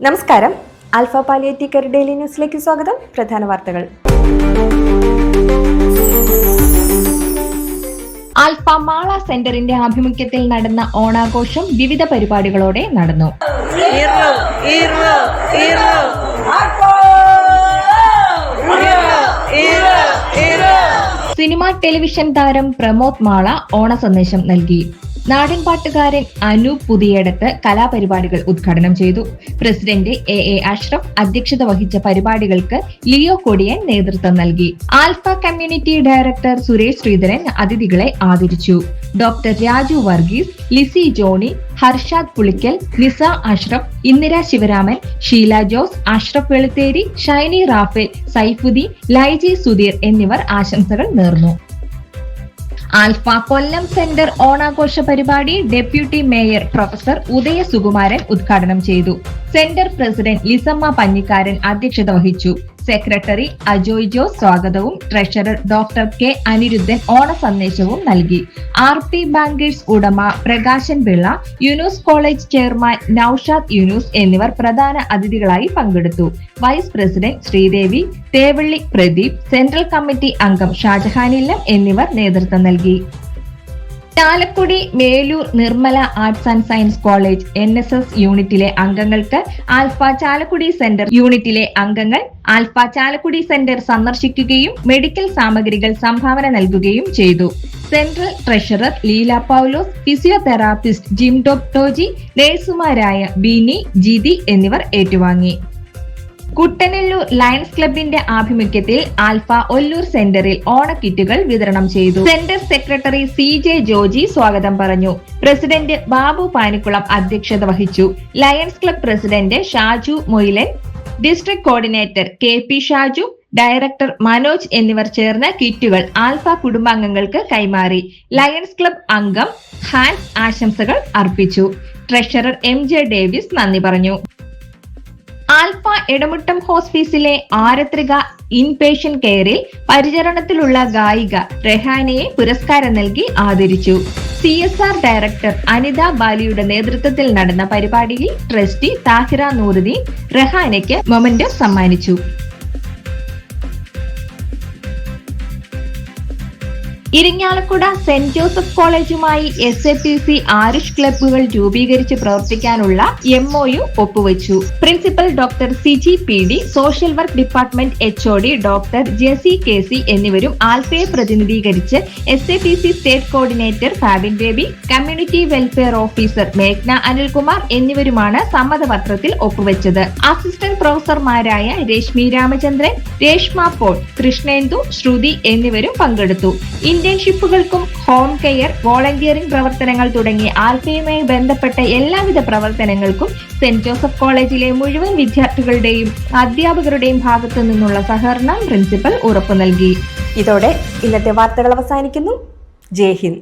നമസ്കാരം. Alpha palliative care daily ന്യൂസിലേക്ക് സ്വാഗതം. പ്രധാന വാർത്തകൾ. ആൽഫ മാള സെന്ററിന്റെ ആഭിമുഖ്യത്തിൽ നടന്ന ഓണാഘോഷം വിവിധ പരിപാടികളോടെ നടന്നു. സിനിമ ടെലിവിഷൻ താരം പ്രമോദ് മാള ഓണ സന്ദേശം നൽകി. നാടൻ പാട്ടുകാരൻ അനൂപ് പുതിയടത്ത് കലാപരിപാടികൾ ഉദ്ഘാടനം ചെയ്തു. പ്രസിഡന്റ് എ അഷ്റഫ് അധ്യക്ഷത വഹിച്ച പരിപാടികൾക്ക് ലിയോ കൊടിയൻ നേതൃത്വം നൽകി. Alpha community director Suresh Sreedharan അതിഥികളെ ആദരിച്ചു. ഡോക്ടർ രാജു വർഗീസ്, ലിസി ജോണി, ഹർഷാദ് പുളിക്കൽ, നിസ അഷ്റഫ്, ഇന്ദിര ശിവരാമൻ, ഷീല ജോസ്, അഷ്റഫ് വെളുത്തേരി, ഷൈനി റാഫേൽ, സൈഫുദ്ദീൻ, ലൈജി സുധീർ എന്നിവർ ആശംസകൾ നേർന്നു. ആൽഫ കൊല്ലം സെന്റർ ഓണാഘോഷ പരിപാടി ഡെപ്യൂട്ടി മേയർ പ്രൊഫസർ ഉദയ സുകുമാരൻ ഉദ്ഘാടനം ചെയ്തു. സെന്റർ പ്രസിഡന്റ് ലിസമ്മ പഞ്ഞിക്കാരൻ അധ്യക്ഷത വഹിച്ചു. സെക്രട്ടറി അജോയ് ജോസ് സ്വാഗതവും ട്രഷറർ ഡോക്ടർ കെ അനിരുദ്ധൻ ഓണ സന്ദേശവും നൽകി. RP ബാങ്കേഴ്സ് ഉടമ പ്രകാശൻ പിള്ള, യൂനൂസ് കോളേജ് ചെയർമാൻ നൌഷാദ് യൂനൂസ് എന്നിവർ പ്രധാന അതിഥികളായി പങ്കെടുത്തു. Vice president Sreedevi, Thevally Pradeep, central committee അംഗം ഷാജഹാനില്ലം എന്നിവർ നേതൃത്വം നൽകി. Chalakudy Melur Nirmala arts and science college NSS യൂണിറ്റിലെ അംഗങ്ങൾക്ക് ആൽഫ ചാലക്കുടി സെന്റർ യൂണിറ്റിലെ അംഗങ്ങൾ ആൽഫ ചാലക്കുടി സെന്റർ സന്ദർശിക്കുകയും മെഡിക്കൽ സാമഗ്രികൾ സംഭാവന നൽകുകയും ചെയ്തു. Central treasurer Leela Paulose, physiotherapist Jim ഡോക്ടോജി, നഴ്സുമാരായ ബിനി, ജിതി എന്നിവർ ഏറ്റുവാങ്ങി. കുട്ടനെല്ലൂർ ലയൺസ് ക്ലബിന്റെ ആഭിമുഖ്യത്തിൽ ആൽഫ ഒല്ലൂർ സെന്ററിൽ ഓണക്കിറ്റുകൾ വിതരണം ചെയ്തു. സെന്റർ സെക്രട്ടറി CJ ജോജി സ്വാഗതം പറഞ്ഞു. പ്രസിഡന്റ് ബാബു പാനിക്കുളം അധ്യക്ഷത വഹിച്ചു. Lions club president Shaju Moilan, district coordinator KP Shaju, director Manoj എന്നിവർ ചേർന്ന് കിറ്റുകൾ ആൽഫ കുടുംബാംഗങ്ങൾക്ക് കൈമാറി. ലയൺസ് ക്ലബ് അംഗം ഹാൻസ് ആശംസകൾ അർപ്പിച്ചു. ട്രഷറർ MJ ഡേവിസ് നന്ദി പറഞ്ഞു. ആൽഫ എടമുട്ടം ഹോസ്പിസിലെ ആരത്രിക ഇൻപേഷ്യന്റ് കെയറിൽ പരിചരണത്തിലുള്ള ഗായിക റെഹാനയെ പുരസ്കാരം നൽകി ആദരിച്ചു. CSR ഡയറക്ടർ അനിത ബാലിയുടെ നേതൃത്വത്തിൽ നടന്ന പരിപാടിയിൽ ട്രസ്റ്റി താഹിറ നൂറുദ്ദീൻ റെഹാനയ്ക്ക് മൊമെന്റോ സമ്മാനിച്ചു. ഇരിങ്ങാലക്കുട സെന്റ് ജോസഫ് കോളേജുമായി SAPC ആരിഷ് ക്ലബ്ബുകൾ രൂപീകരിച്ച് പ്രവർത്തിക്കാനുള്ള MOU ഒപ്പുവച്ചു. Principal doctor CG PD, social work department HOD doctor JC KC എന്നിവരും ആൽഫയെ പ്രതിനിധീകരിച്ച് SAPC state coordinator Fabin Baby, community welfare officer മേഘ്ന അനിൽകുമാർ എന്നിവരുമാണ് സമ്മതപത്രത്തിൽ ഒപ്പുവെച്ചത്. അസിസ്റ്റന്റ് പ്രൊഫസർമാരായ രശ്മി രാമചന്ദ്രൻ, രേഷ്മ പോൾ, കൃഷ്ണേന്ദു, ശ്രുതി എന്നിവരും പങ്കെടുത്തു. ഇന്റേൺഷിപ്പുകൾക്കും ഹോം കെയർ, വോളണ്ടിയറിംഗ് പ്രവർത്തനങ്ങൾ തുടങ്ങി ആൽഫയുമായി ബന്ധപ്പെട്ട എല്ലാവിധ പ്രവർത്തനങ്ങൾക്കും സെന്റ് ജോസഫ് കോളേജിലെ മുഴുവൻ വിദ്യാർത്ഥികളുടെയും അധ്യാപകരുടെയും ഭാഗത്തു നിന്നുള്ള സഹകരണം പ്രിൻസിപ്പൽ ഉറപ്പു നൽകി. ഇതോടെ ഇന്നത്തെ വാർത്തകൾ അവസാനിക്കുന്നു. ജയ് ഹിന്ദ്.